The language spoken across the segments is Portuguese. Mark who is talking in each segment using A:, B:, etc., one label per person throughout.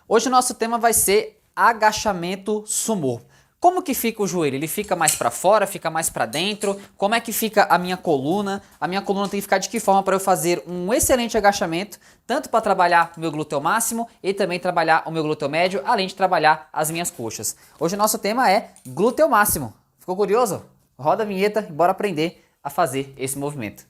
A: Hoje o nosso tema vai ser agachamento sumô. Como que fica o joelho? Ele fica mais para fora, fica mais para dentro? Como é que fica a minha coluna? A minha coluna tem que ficar de que forma para eu fazer um excelente agachamento, tanto para trabalhar o meu glúteo máximo e também trabalhar o meu glúteo médio, além de trabalhar as minhas coxas. Hoje o nosso tema é glúteo máximo. Ficou curioso? Roda a vinheta e bora aprender a fazer esse movimento.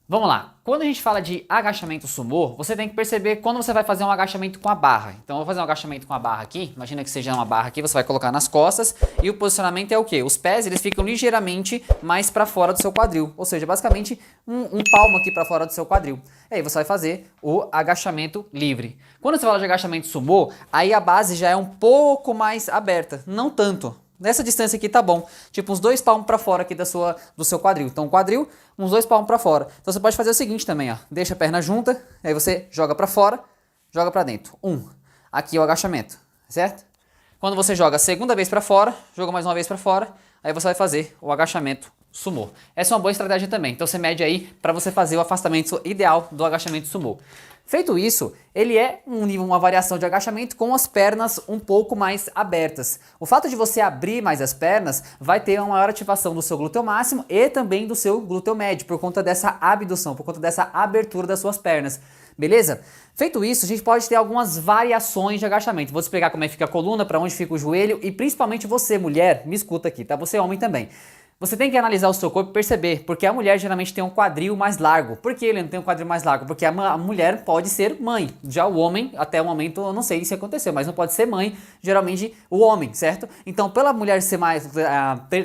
A: Vamos lá, quando a gente fala de agachamento sumô, você tem que perceber quando você vai fazer um agachamento com a barra. Então eu vou fazer um agachamento com a barra aqui, imagina que seja uma barra aqui, você vai colocar nas costas e o posicionamento é o quê? Os pés eles ficam ligeiramente mais para fora do seu quadril, ou seja, basicamente um palmo aqui para fora do seu quadril. E aí você vai fazer o agachamento livre. Quando você fala de agachamento sumô, aí a base já é um pouco mais aberta, não tanto. Nessa distância aqui tá bom, tipo uns 2 palmos para fora aqui do seu quadril. Então o quadril, uns 2 palmos para fora. Então você pode fazer o seguinte também, ó. Deixa a perna junta, aí você joga para fora, joga para dentro. Aqui é o agachamento, certo? Quando você joga a segunda vez para fora, joga mais uma vez para fora, aí você vai fazer o agachamento sumô. Essa é uma boa estratégia também. Então você mede aí para você fazer o afastamento ideal do agachamento sumô. Feito isso, ele é uma variação de agachamento com as pernas um pouco mais abertas. O fato de você abrir mais as pernas vai ter uma maior ativação do seu glúteo máximo e também do seu glúteo médio, por conta dessa abdução, por conta dessa abertura das suas pernas. Beleza? Feito isso, a gente pode ter algumas variações de agachamento. Vou te explicar como é que fica a coluna, para onde fica o joelho e principalmente você, mulher, me escuta aqui, tá? Você homem também. Você tem que analisar o seu corpo e perceber, porque a mulher geralmente tem um quadril mais largo. Por que ele não tem um quadril mais largo? Porque a mulher pode ser mãe. Já o homem, até o momento, eu não sei se aconteceu, mas não pode ser mãe, geralmente o homem, certo? Então, pela mulher ser mais,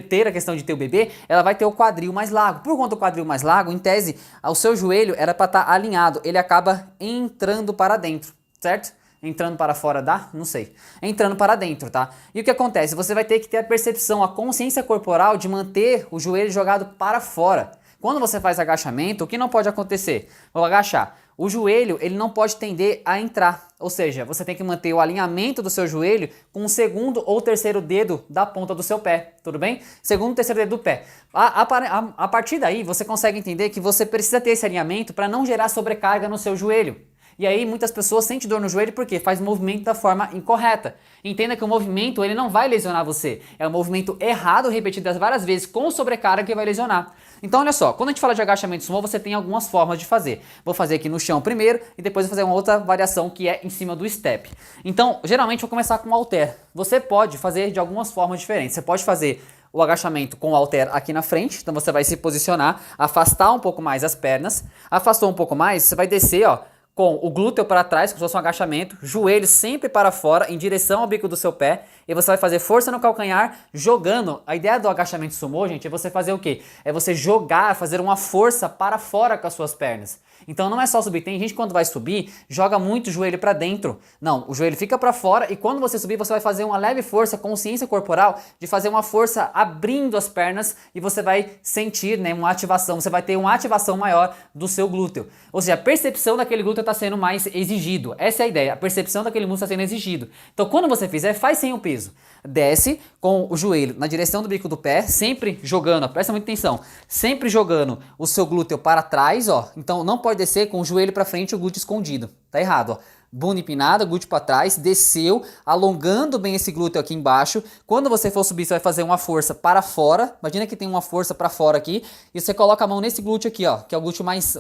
A: ter a questão de ter o bebê, ela vai ter o quadril mais largo. Por conta do quadril mais largo, em tese, o seu joelho era para estar alinhado, ele acaba entrando para dentro, certo? Entrando para fora não sei. Entrando para dentro, tá? E o que acontece? Você vai ter que ter a percepção, a consciência corporal de manter o joelho jogado para fora. Quando você faz agachamento, o que não pode acontecer? Vou agachar. O joelho, ele não pode tender a entrar. Ou seja, você tem que manter o alinhamento do seu joelho com o segundo ou terceiro dedo da ponta do seu pé. Tudo bem? Segundo ou terceiro dedo do pé. A partir daí, você consegue entender que você precisa ter esse alinhamento para não gerar sobrecarga no seu joelho. E aí muitas pessoas sentem dor no joelho porque faz movimento da forma incorreta. Entenda que o movimento ele não vai lesionar você. É um movimento errado repetido várias vezes com sobrecarga que vai lesionar. Então olha só, quando a gente fala de agachamento sumô, você tem algumas formas de fazer. Vou fazer aqui no chão primeiro e depois vou fazer uma outra variação que é em cima do step. Então, geralmente vou começar com o halter. Você pode fazer de algumas formas diferentes. Você pode fazer o agachamento com o halter aqui na frente, então você vai se posicionar, afastar um pouco mais as pernas. Afastou um pouco mais, você vai descer, ó, com o glúteo para trás, como se fosse um agachamento, joelho sempre para fora, em direção ao bico do seu pé, e você vai fazer força no calcanhar, jogando. A ideia do agachamento sumô, gente, é você fazer o quê? É você jogar, fazer uma força para fora com as suas pernas. Então não é só subir, tem gente que quando vai subir, joga muito o joelho para dentro. Não, o joelho fica para fora e quando você subir, você vai fazer uma leve força, consciência corporal, de fazer uma força abrindo as pernas e você vai sentir, né, uma ativação, você vai ter uma ativação maior do seu glúteo. Ou seja, a percepção daquele glúteo está sendo mais exigido. Essa é a ideia, a percepção daquele músculo está sendo exigido. Então quando você fizer, faz sem o peso. Desce com o joelho na direção do bico do pé, sempre jogando, ó, presta muita atenção, sempre jogando o seu glúteo para trás, ó. Então não pode descer com o joelho para frente e o glúteo escondido. Tá errado, ó. Bunda empinada, glúteo para trás, desceu, alongando bem esse glúteo aqui embaixo. Quando você for subir, você vai fazer uma força para fora. Imagina que tem uma força para fora aqui. E você coloca a mão nesse glúteo aqui, ó, que é o glúteo mais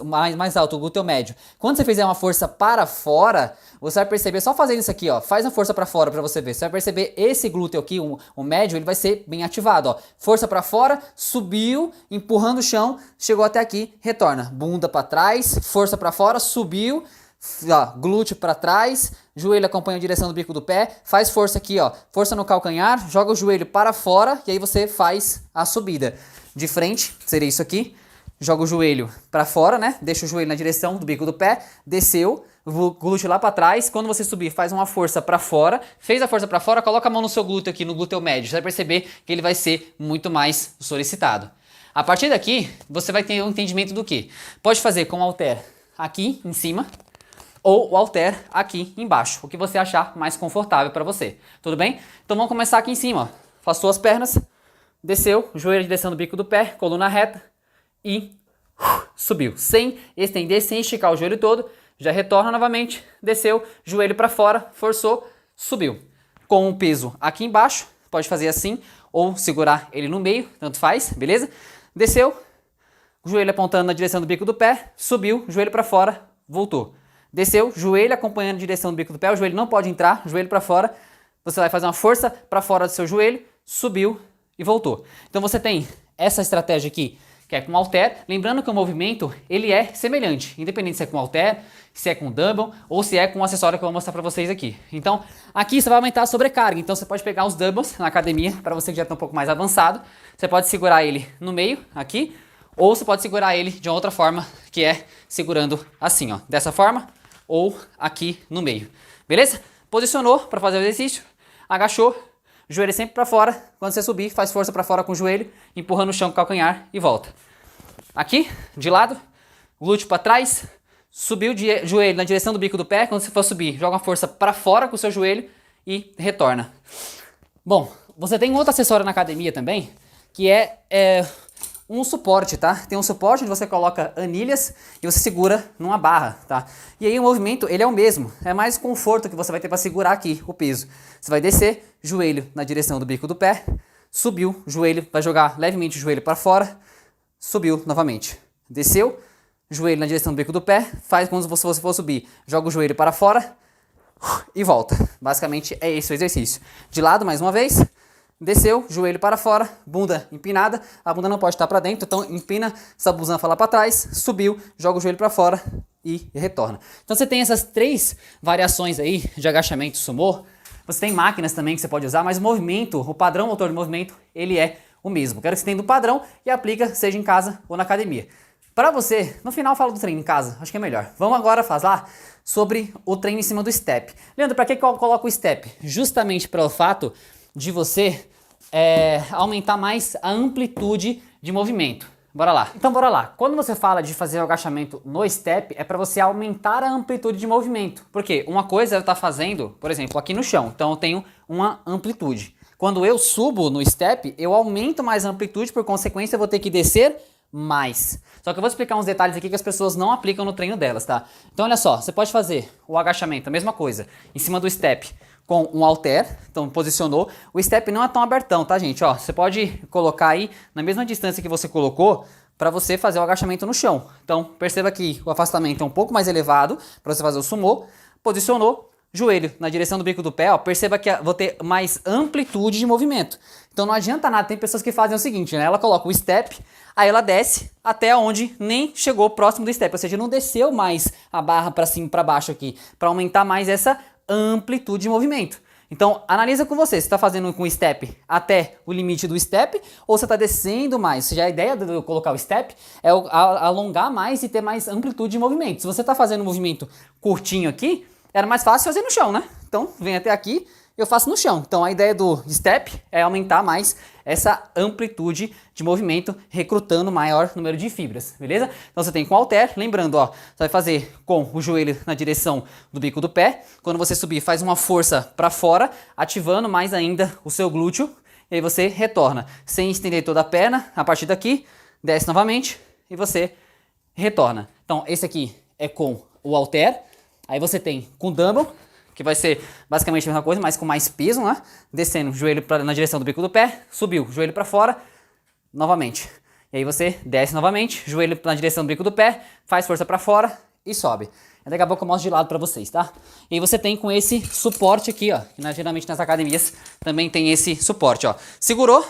A: alto, o glúteo médio. Quando você fizer uma força para fora, você vai perceber, só fazendo isso aqui, ó, faz a força para fora para você ver. Você vai perceber esse glúteo aqui, o médio, ele vai ser bem ativado, ó. Força para fora, subiu, empurrando o chão, chegou até aqui, retorna. Bunda para trás, força para fora, subiu. Ó, glúteo para trás, joelho acompanha a direção do bico do pé, faz força aqui, ó, força no calcanhar, joga o joelho para fora e aí você faz a subida. De frente, seria isso aqui, joga o joelho para fora, né? Deixa o joelho na direção do bico do pé, desceu, o glúteo lá para trás. Quando você subir, faz uma força para fora, fez a força para fora, coloca a mão no seu glúteo aqui, no glúteo médio, você vai perceber que ele vai ser muito mais solicitado. A partir daqui, você vai ter um entendimento do que? Pode fazer com o halter aqui em cima, ou o halter aqui embaixo, o que você achar mais confortável para você, tudo bem? Então vamos começar aqui em cima, ó. Afastou as pernas, desceu, joelho em direção do bico do pé, coluna reta e subiu, sem estender, sem esticar o joelho todo, já retorna novamente, desceu, joelho para fora, forçou, subiu. Com o peso aqui embaixo, pode fazer assim, ou segurar ele no meio, tanto faz, beleza? Desceu, joelho apontando na direção do bico do pé, subiu, joelho para fora, voltou. Desceu, joelho acompanhando a direção do bico do pé, o joelho não pode entrar, joelho para fora, você vai fazer uma força para fora do seu joelho, subiu e voltou. Então você tem essa estratégia aqui, que é com halter, lembrando que o movimento ele é semelhante, independente se é com halter, se é com dumbbell ou se é com o acessório que eu vou mostrar para vocês aqui. Então aqui você vai aumentar a sobrecarga, então você pode pegar os dumbbells na academia, para você que já está um pouco mais avançado, você pode segurar ele no meio, aqui, ou você pode segurar ele de outra forma, que é segurando assim, ó, dessa forma, ou aqui no meio, beleza? Posicionou para fazer o exercício, agachou, joelho sempre para fora, quando você subir, faz força para fora com o joelho, empurrando o chão com o calcanhar e volta. Aqui, de lado, glúteo para trás, subiu o joelho na direção do bico do pé, quando você for subir, joga uma força para fora com o seu joelho e retorna. Bom, você tem um outro acessório na academia também, que é um suporte, tá? Tem um suporte onde você coloca anilhas e você segura numa barra, tá? E aí o movimento, ele é o mesmo, é mais conforto que você vai ter para segurar aqui o peso. Você vai descer, joelho na direção do bico do pé, subiu, joelho, vai jogar levemente o joelho para fora, subiu novamente. Desceu, joelho na direção do bico do pé, faz como se você for subir, joga o joelho para fora e volta. Basicamente é esse o exercício. De lado, mais uma vez. Desceu, joelho para fora, bunda empinada, a bunda não pode estar para dentro, então empina essa busanfa lá para trás, subiu, joga o joelho para fora e retorna. Então você tem essas 3 variações aí de agachamento sumô, você tem máquinas também que você pode usar, mas o movimento, o padrão motor de movimento, ele é o mesmo. Quero que você tenha o padrão e aplica, seja em casa ou na academia. Para você, no final eu falo do treino em casa, acho que é melhor. Vamos agora falar sobre o treino em cima do step. Leandro, para que eu coloco o step? Justamente pelo fato de você aumentar mais a amplitude de movimento. Bora lá. Então bora lá. Quando você fala de fazer o agachamento no step, é para você aumentar a amplitude de movimento. Porque uma coisa é eu estar fazendo, por exemplo, aqui no chão. Então eu tenho uma amplitude. Quando eu subo no step, eu aumento mais a amplitude, por consequência eu vou ter que descer mais. Só que eu vou explicar uns detalhes aqui que as pessoas não aplicam no treino delas, tá? Então olha só, você pode fazer o agachamento, a mesma coisa, em cima do step, com um halter, então posicionou. O step não é tão abertão, tá, gente? Ó, você pode colocar aí na mesma distância que você colocou para você fazer o agachamento no chão. Então perceba que o afastamento é um pouco mais elevado para você fazer o sumô. Posicionou, joelho na direção do bico do pé, ó, perceba que vou ter mais amplitude de movimento. Então não adianta nada, tem pessoas que fazem o seguinte, né? Ela coloca o step, aí ela desce até onde nem chegou próximo do step, ou seja, não desceu mais a barra para cima e para baixo aqui, para aumentar mais essa amplitude de movimento. Então analisa com você, você está fazendo com o step até o limite do step ou você está descendo mais? Já a ideia de eu colocar o step é alongar mais e ter mais amplitude de movimento. Se você está fazendo um movimento curtinho aqui, era mais fácil fazer no chão, né? Então vem até aqui, eu faço no chão. Então a ideia do step é aumentar mais essa amplitude de movimento, recrutando maior número de fibras, beleza? Então você tem com halter, lembrando, ó, você vai fazer com o joelho na direção do bico do pé. Quando você subir, faz uma força para fora, ativando mais ainda o seu glúteo, e aí você retorna, sem estender toda a perna, a partir daqui, desce novamente e você retorna. Então esse aqui é com o halter, aí você tem com dumbbell, que vai ser basicamente a mesma coisa, mas com mais peso, né? Descendo, joelho na direção do bico do pé, subiu, joelho para fora, novamente. E aí você desce novamente, joelho na direção do bico do pé, faz força para fora e sobe. E daqui a pouco eu mostro de lado para vocês, tá? E aí você tem com esse suporte aqui, ó, que geralmente nas academias também tem esse suporte, ó. Segurou,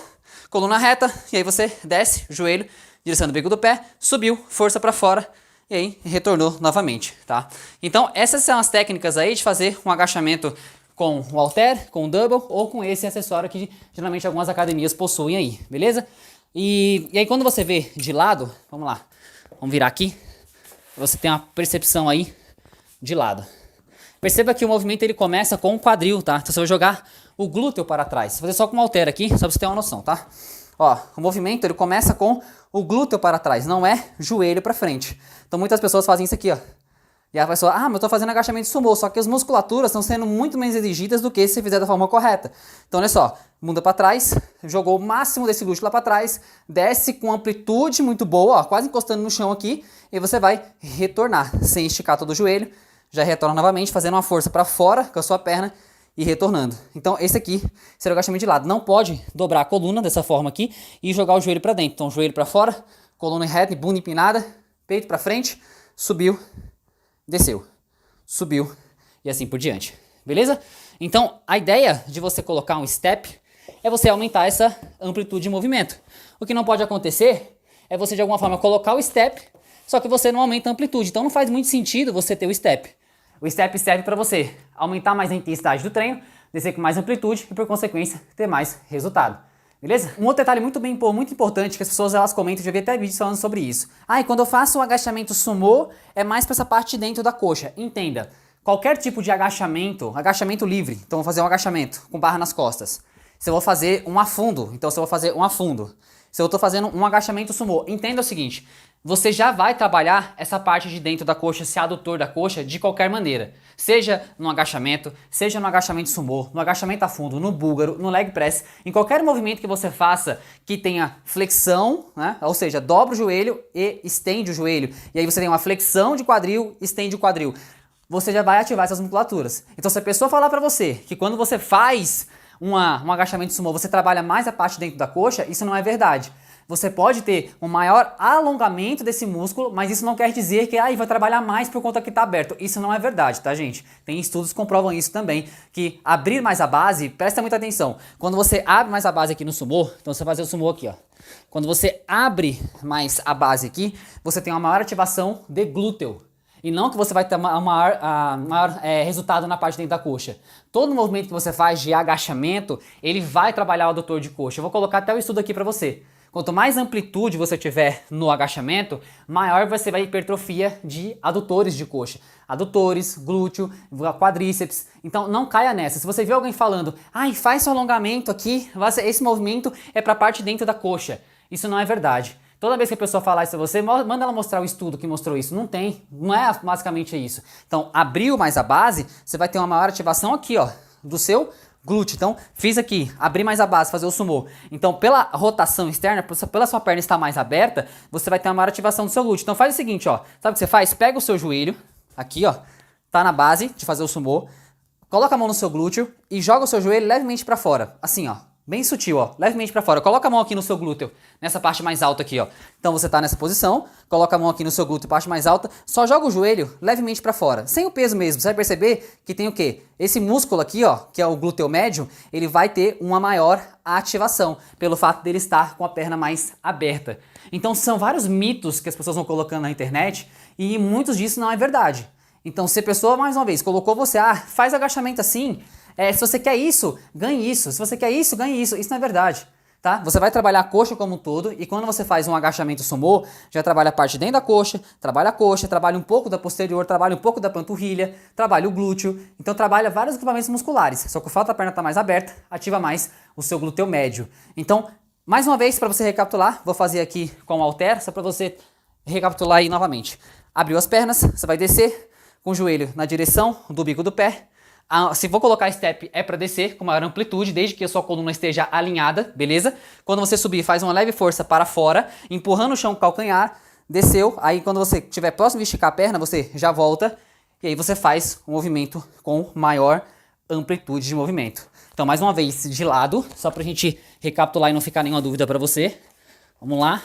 A: coluna reta, e aí você desce, joelho, direção do bico do pé, subiu, força para fora, e aí retornou novamente, tá? Então essas são as técnicas aí de fazer um agachamento com o halter, com o dumbbell ou com esse acessório que geralmente algumas academias possuem aí, beleza? E aí quando você vê de lado, vamos lá, vamos virar aqui, você tem uma percepção aí de lado. Perceba que o movimento ele começa com o quadril, tá? Então você vai jogar o glúteo para trás. Vou fazer só com o halter aqui, só pra você ter uma noção, tá? Ó, o movimento ele começa com o glúteo para trás, não é joelho para frente. Então muitas pessoas fazem isso aqui, ó. E a pessoa, mas eu tô fazendo agachamento sumô, só que as musculaturas estão sendo muito menos exigidas do que se você fizer da forma correta. Então olha só, muda para trás, jogou o máximo desse glúteo lá para trás, desce com amplitude muito boa, ó, quase encostando no chão aqui, e você vai retornar, sem esticar todo o joelho, já retorna novamente, fazendo uma força para fora com a sua perna e retornando. Então esse aqui será o agachamento de lado. Não pode dobrar a coluna dessa forma aqui e jogar o joelho para dentro. Então joelho para fora, coluna reta e bunda empinada, peito para frente, subiu, desceu, subiu e assim por diante, beleza? Então a ideia de você colocar um step é você aumentar essa amplitude de movimento. O que não pode acontecer é você de alguma forma colocar o step, só que você não aumenta a amplitude. Então não faz muito sentido você ter o step. O step serve para você aumentar mais a intensidade do treino, descer com mais amplitude e por consequência ter mais resultado. Beleza? Um outro detalhe muito importante que as pessoas elas comentam, já vi até vídeos falando sobre isso. E quando eu faço um agachamento sumô, é mais para essa parte de dentro da coxa. Entenda, qualquer tipo de agachamento livre, então eu vou fazer um agachamento com barra nas costas. Se eu vou fazer um afundo, então se eu vou fazer um afundo. Se eu estou fazendo um agachamento sumô, entenda o seguinte, você já vai trabalhar essa parte de dentro da coxa, esse adutor da coxa, de qualquer maneira. Seja no agachamento, seja no agachamento sumô, no agachamento a fundo, no búlgaro, no leg press, em qualquer movimento que você faça que tenha flexão, né? Ou seja, dobra o joelho e estende o joelho. E aí você tem uma flexão de quadril, estende o quadril. Você já vai ativar essas musculaturas. Então se a pessoa falar pra você que quando você faz um agachamento sumô, você trabalha mais a parte dentro da coxa, isso não é verdade. Você pode ter um maior alongamento desse músculo, mas isso não quer dizer que vai trabalhar mais por conta que está aberto. Isso não é verdade, tá, gente? Tem estudos que comprovam isso também, que abrir mais a base, presta muita atenção, quando você abre mais a base aqui no sumô, então você vai fazer o sumô aqui, ó. Quando você abre mais a base aqui, você tem uma maior ativação de glúteo. E não que você vai ter maior resultado na parte de dentro da coxa. Todo movimento que você faz de agachamento, ele vai trabalhar o adutor de coxa. Eu vou colocar até o estudo aqui para você. Quanto mais amplitude você tiver no agachamento, maior vai ser a hipertrofia de adutores de coxa. Adutores, glúteo, quadríceps. Então não caia nessa. Se você vê alguém falando, faz seu alongamento aqui, esse movimento é para a parte de dentro da coxa. Isso não é verdade. Toda vez que a pessoa falar isso a você, manda ela mostrar o estudo que mostrou isso. Não tem, não é basicamente isso. Então, abriu mais a base, você vai ter uma maior ativação aqui, ó, do seu glúteo. Então, fiz aqui, abri mais a base, fazer o sumô. Então, pela rotação externa, pela sua perna estar mais aberta, você vai ter uma maior ativação do seu glúteo. Então, faz o seguinte, ó, sabe o que você faz? Pega o seu joelho, aqui, ó, tá na base de fazer o sumô, coloca a mão no seu glúteo e joga o seu joelho levemente para fora, assim, ó. Bem sutil, ó, levemente para fora. Coloca a mão aqui no seu glúteo, nessa parte mais alta aqui, ó. Então você tá nessa posição, coloca a mão aqui no seu glúteo, parte mais alta, só joga o joelho levemente para fora, sem o peso mesmo. Você vai perceber que tem o quê? Esse músculo aqui, ó, que é o glúteo médio, ele vai ter uma maior ativação, pelo fato dele estar com a perna mais aberta. Então são vários mitos que as pessoas vão colocando na internet e muitos disso não é verdade. Então se a pessoa, mais uma vez, colocou você, faz agachamento assim, se você quer isso, ganhe isso. Se você quer isso, ganhe isso. Isso não é verdade, tá? Você vai trabalhar a coxa como um todo e quando você faz um agachamento sumô, já trabalha a parte de dentro da coxa, trabalha a coxa, trabalha um pouco da posterior, trabalha um pouco da panturrilha, trabalha o glúteo. Então trabalha vários equipamentos musculares. Só que o fato da perna estar mais aberta, ativa mais o seu glúteo médio. Então, mais uma vez, para você recapitular, vou fazer aqui com o halter, só para você recapitular aí novamente. Abriu as pernas, você vai descer com o joelho na direção do bico do pé. Se for colocar step é para descer com maior amplitude, desde que a sua coluna esteja alinhada, beleza? Quando você subir, faz uma leve força para fora, empurrando o chão com o calcanhar, desceu, aí quando você estiver próximo de esticar a perna, você já volta, e aí você faz um movimento com maior amplitude de movimento. Então, mais uma vez, de lado, só pra gente recapitular e não ficar nenhuma dúvida para você. Vamos lá.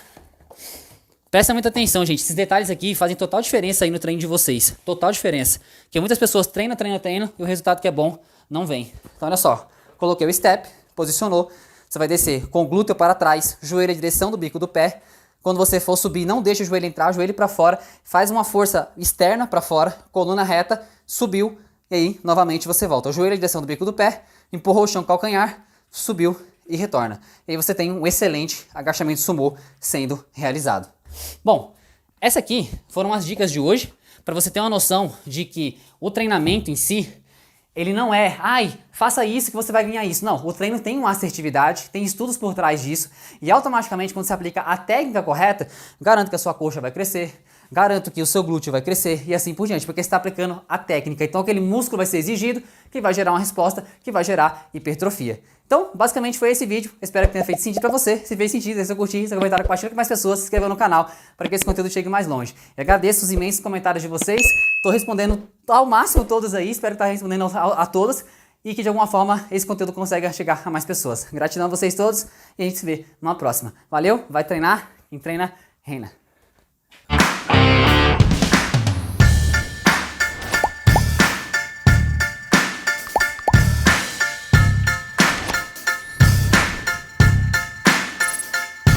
A: Presta muita atenção, gente. Esses detalhes aqui fazem total diferença aí no treino de vocês. Total diferença. Porque muitas pessoas treinam e o resultado que é bom não vem. Então, olha só. Coloquei o step, posicionou. Você vai descer com o glúteo para trás, joelho em direção do bico do pé. Quando você for subir, não deixa o joelho entrar, joelho para fora. Faz uma força externa para fora, coluna reta, subiu. E aí, novamente, você volta. O joelho em direção do bico do pé, empurrou o chão com o calcanhar, subiu e retorna. E aí você tem um excelente agachamento sumô sendo realizado. Bom, essa aqui foram as dicas de hoje, para você ter uma noção de que o treinamento em si, ele não é, faça isso que você vai ganhar isso. Não, o treino tem uma assertividade, tem estudos por trás disso, e automaticamente quando você aplica a técnica correta, garante que a sua coxa vai crescer, garanto que o seu glúteo vai crescer e assim por diante, porque você está aplicando a técnica. Então aquele músculo vai ser exigido, que vai gerar uma resposta, que vai gerar hipertrofia. Então, basicamente foi esse vídeo. Espero que tenha feito sentido para você. Se fez sentido, deixa seu curtir, seu comentário, compartilha com mais pessoas, se inscreva no canal para que esse conteúdo chegue mais longe. Eu agradeço os imensos comentários de vocês. Estou respondendo ao máximo todos aí. Espero estar respondendo a todos e que de alguma forma esse conteúdo consiga chegar a mais pessoas. Gratidão a vocês todos e a gente se vê numa próxima. Valeu, vai treinar, quem treina, reina.